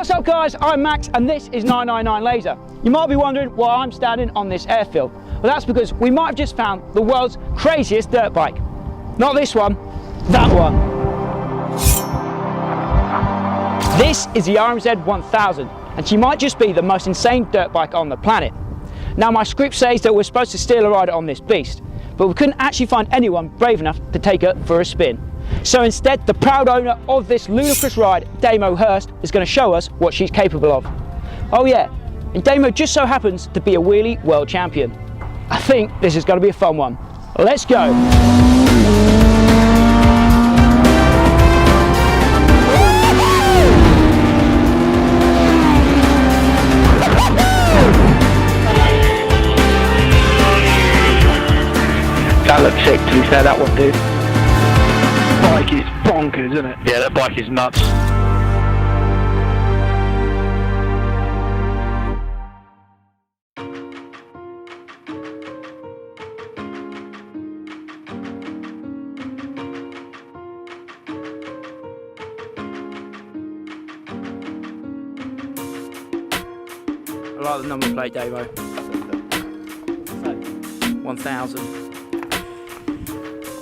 What's up guys, I'm Max and this is 999 Laser. You might be wondering why I'm standing on this airfield. Well, that's because we might have just found the world's craziest dirt bike. Not this one, that one. This is the RMZ 1000 and she might just be the most insane dirt bike on the planet. Now my script says that we're supposed to steal a ride on this beast, but we couldn't actually find anyone brave enough to take her for a spin. So instead, the proud owner of this ludicrous ride, Damo Hurst, is going to show us what she's capable of. Oh yeah, and Damo just so happens to be a wheelie world champion. I think this is going to be a fun one. Let's go! That looks sick, to be fair, that one, dude. Bike is bonkers, isn't it? Yeah, that bike is nuts. I like the number plate, Damo. 1000.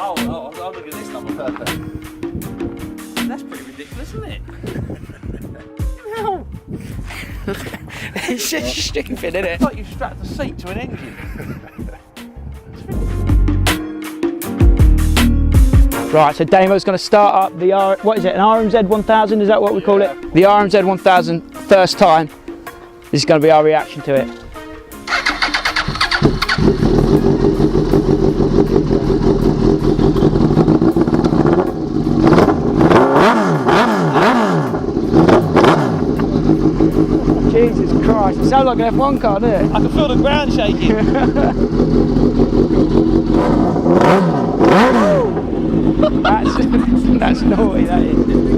Oh, I'll look at this number. Perfect. That's pretty ridiculous, isn't it? No. It's just a sticky fin, isn't it? It's like you strapped a seat to an engine. Right, so Damo's going to start up the what is it, an RMZ 1000, is that what we call it? The RMZ 1000 first time. This is going to be our reaction to it. Jesus Christ, it sounds like an F1 car, doesn't it? I can feel the ground shaking. that's naughty, that is.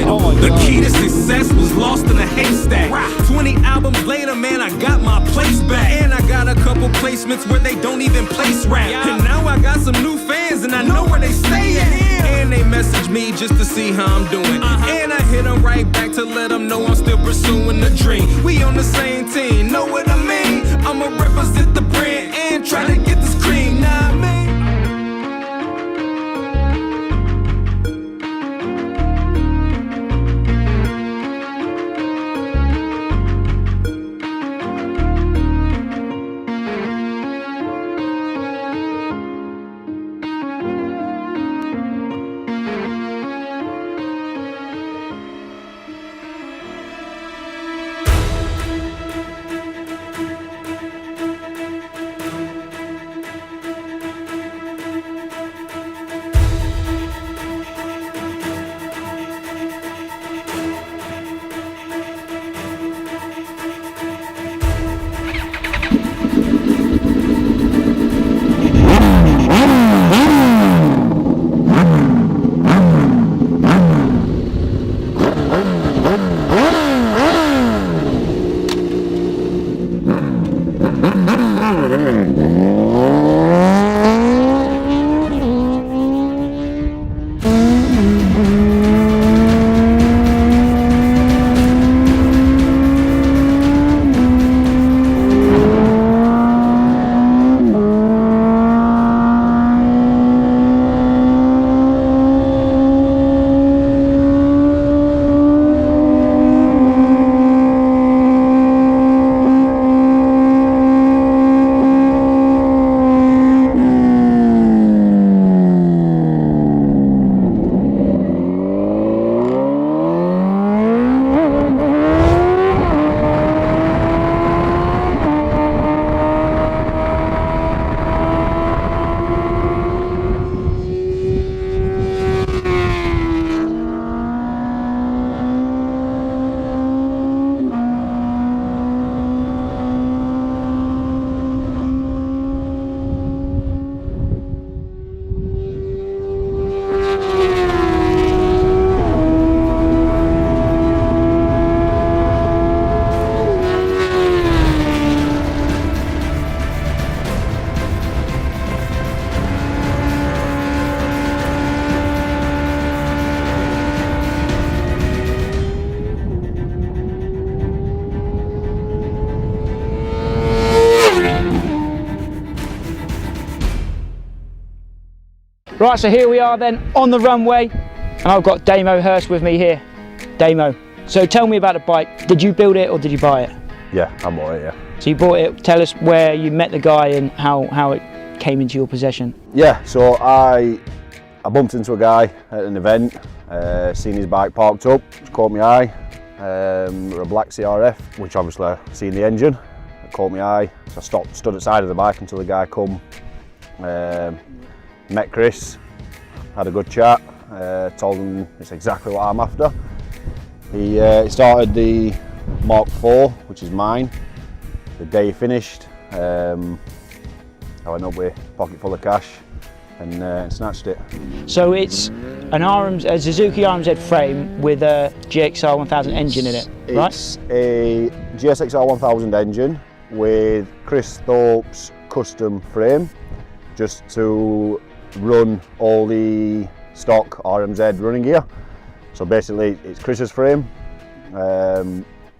Oh my The God. key to success was lost in a haystack. 20 albums later, man, I got my place back. And I got a couple placements where they don't even place rap. And now I got some new fans and I know where they stay at. And they message me just to see how I'm doing. And I hit them right back to let them know I'm still pursuing the dream. We on the same team, know what I mean? I'ma represent the brand and try to get this cream, nah, I mean. Right, so here we are then on the runway, and I've got Damo Hurst with me here. Damo, so tell me about the bike. Did you build it or did you buy it? Yeah, I bought it, yeah. So you bought it. Tell us where you met the guy and how it came into your possession. Yeah, so I bumped into a guy at an event, seen his bike parked up, it caught my eye. A black CRF, which obviously seen the engine, it caught my eye. So I stood at the side of the bike until the guy come. Met Chris, had a good chat, told him it's exactly what I'm after. He started the Mark IV, which is mine. The day he finished, I went up with a pocket full of cash and snatched it. So it's a Suzuki RMZ frame with a GXR 1000 engine in it, right? It's a GSXR 1000 engine with Chris Thorpe's custom frame, just to run all the stock RMZ running gear. So basically it's Chris's frame,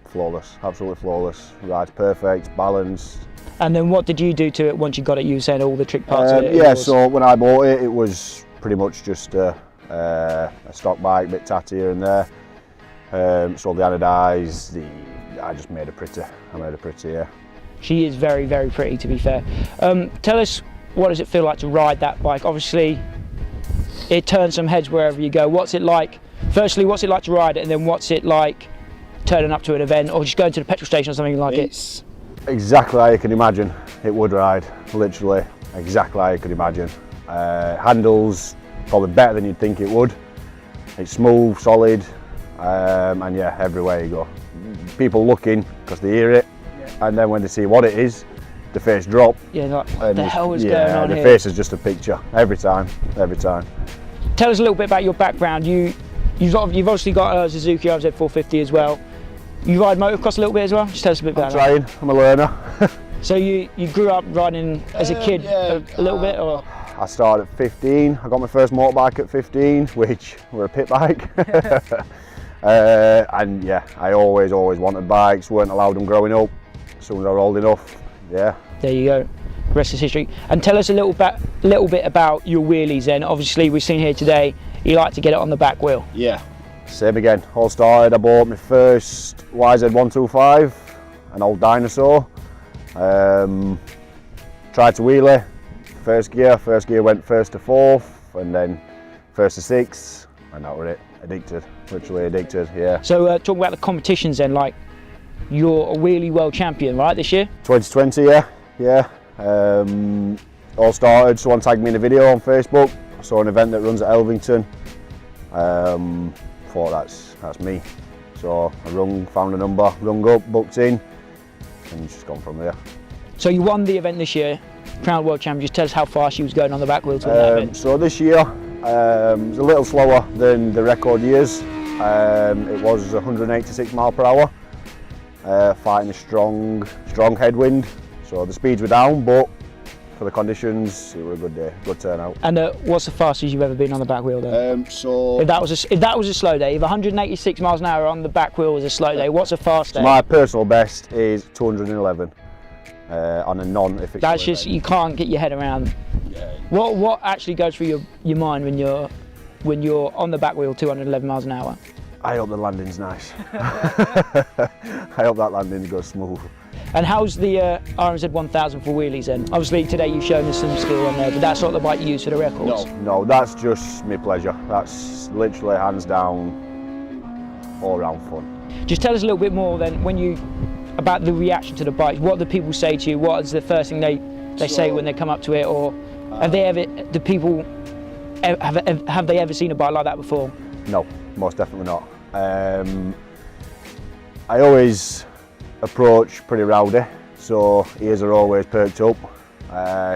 flawless, absolutely flawless, rides perfect, balanced. And then what did you do to it once you got it? You were saying all the trick parts of it? Yeah, so when I bought it, it was pretty much just a stock bike, bit tatty here and there. So the anodize, I just made it pretty. I made it pretty, yeah. She is very, very pretty, to be fair. Tell us, what does it feel like to ride that bike? Obviously, it turns some heads wherever you go. What's it like? Firstly, what's it like to ride it, and then what's it like turning up to an event or just going to the petrol station or something like it? It's exactly how you can imagine it would ride, literally exactly how you could imagine. Handles probably better than you'd think it would. It's smooth, solid, and yeah, everywhere you go. People looking because they hear it, and then when they see what it is, the face drop. Yeah, like, what the hell is going on here? The face is just a picture every time, every time. Tell us a little bit about your background. You've obviously got a Suzuki RMZ 450 as well. You ride motocross a little bit as well? Just tell us a bit about that. I'm trying, I'm a learner. So you grew up riding as a kid a little bit, or? I started at 15. I got my first motorbike at 15, which were a pit bike. And yeah, I always wanted bikes, weren't allowed them growing up. As soon as I was old enough, yeah. There you go, rest is history. And tell us a little bit about your wheelies then. Obviously we've seen here today, you like to get it on the back wheel. Yeah, same again. All started, I bought my first YZ125, an old dinosaur. Tried to wheelie, first gear went first to fourth, and then first to sixth, and that was it. Addicted, literally addicted, yeah. So talking about the competitions then, like you're a wheelie world champion, right, this year? 2020, yeah. All started, someone tagged me in a video on Facebook. I saw an event that runs at Elvington. Thought that's me. So I found a number, rung up, booked in, and just gone from there. So you won the event this year, crowned world champion. Just tell us how fast you was going on the back wheel to that event. So this year, it was a little slower than the record years. It was 186 mile per hour, fighting a strong headwind. So the speeds were down, but for the conditions, it was a good day, good turnout. And what's the fastest you've ever been on the back wheel then? So if that was a slow day, if 186 miles an hour on the back wheel was a slow day, what's a fast day? My personal best is 211 on a non-official. That's just, you can't get your head around. What actually goes through your mind when you're on the back wheel 211 miles an hour? I hope the landing's nice. I hope that landing goes smooth. And how's the RMZ 1000 for wheelies then? Obviously today you've shown us some skill on there, but that's not the bike you use for the records? No, that's just my pleasure. That's literally hands down all round fun. Just tell us a little bit more then about the reaction to the bike. What do people say to you? What is the first thing they say when they come up to it? Or have they ever seen a bike like that before? No, most definitely not. I always approach pretty rowdy, so ears are always perked up.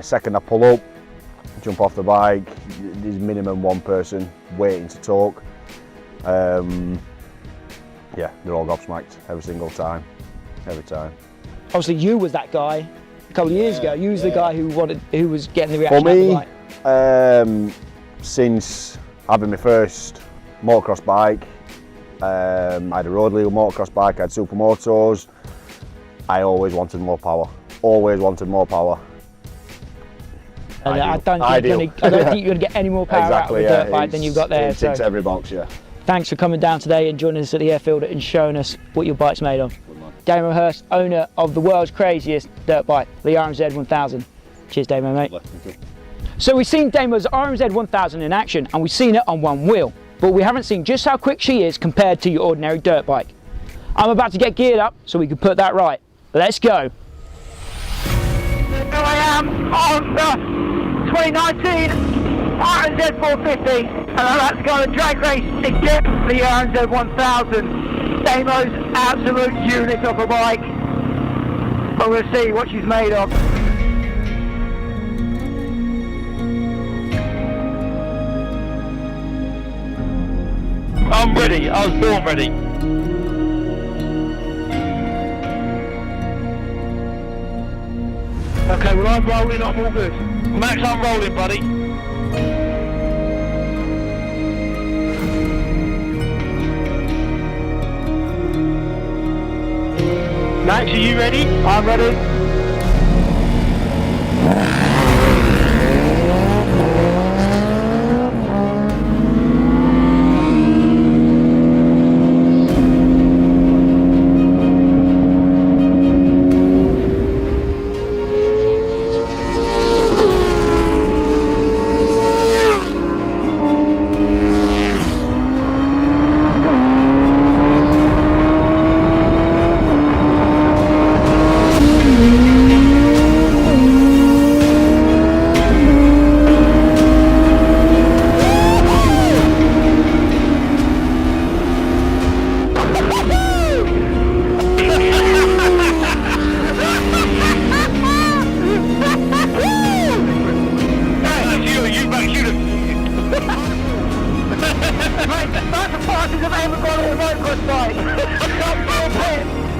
Second I pull up, jump off the bike, there's minimum one person waiting to talk. Yeah, they're all gobsmacked every single time, every time. Obviously you was that guy a couple of years ago. You was the guy who was getting the reaction For me, out the bike. Since having my first motocross bike, I had a road legal motocross bike, I had supermotos. I always wanted more power, always wanted more power. And I don't Ideal. think you're going to get any more power Exactly, out of a dirt bike than you've got there. It ticks every box, yeah. Thanks for coming down today and joining us at the airfield and showing us what your bike's made of. Damo Hurst, owner of the world's craziest dirt bike, the RMZ 1000. Cheers, Damo, mate. So we've seen Damo's RMZ 1000 in action and we've seen it on one wheel, but we haven't seen just how quick she is compared to your ordinary dirt bike. I'm about to get geared up so we can put that right. Let's go. Here I am on the 2019 RMZ 450 and I'm about to go on a drag race against the RMZ 1000. Damo's absolute unit of a bike, but we'll see what she's made of. I'm ready, I was born ready. Okay, well I'm rolling, I'm all good. Max, I'm rolling, buddy. Max, are you ready? I'm ready. That's the fastest I've ever gone on a motocross bike.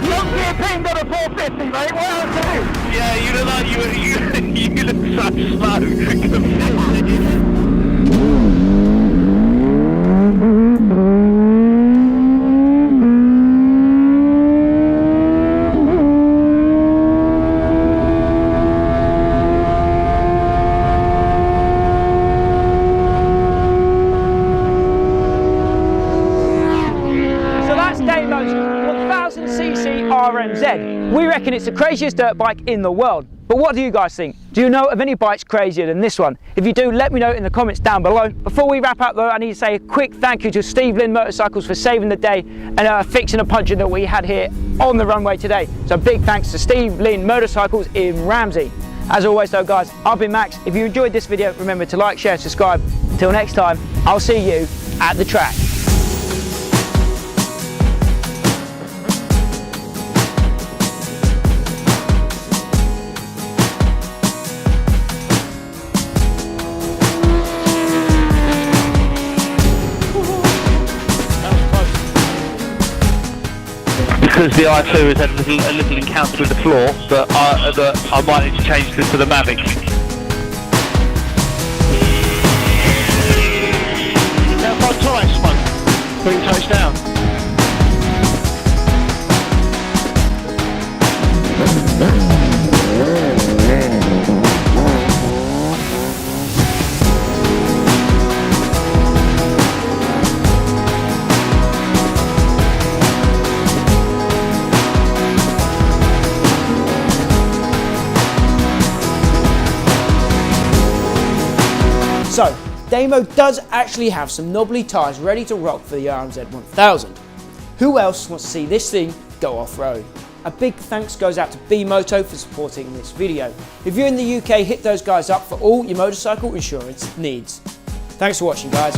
Long gear pinned on a 450, mate. What else to do? Yeah, you look like you look so slow. Damo's 1000cc RMZ. We reckon it's the craziest dirt bike in the world. But what do you guys think? Do you know of any bikes crazier than this one? If you do, let me know in the comments down below. Before we wrap up though, I need to say a quick thank you to Steve Lynn Motorcycles for saving the day and fixing a puncher that we had here on the runway today. So big thanks to Steve Lynn Motorcycles in Ramsey. As always though guys, I've been Max. If you enjoyed this video, remember to like, share, subscribe. Until next time, I'll see you at the track. Because the i2 has had a little encounter with the floor that I might need to change this to the Mavic. Now if I tire smoke, bring touch down. So, Damo does actually have some knobbly tyres ready to rock for the RMZ 1000. Who else wants to see this thing go off-road? A big thanks goes out to B-Moto for supporting this video. If you're in the UK, hit those guys up for all your motorcycle insurance needs. Thanks for watching guys.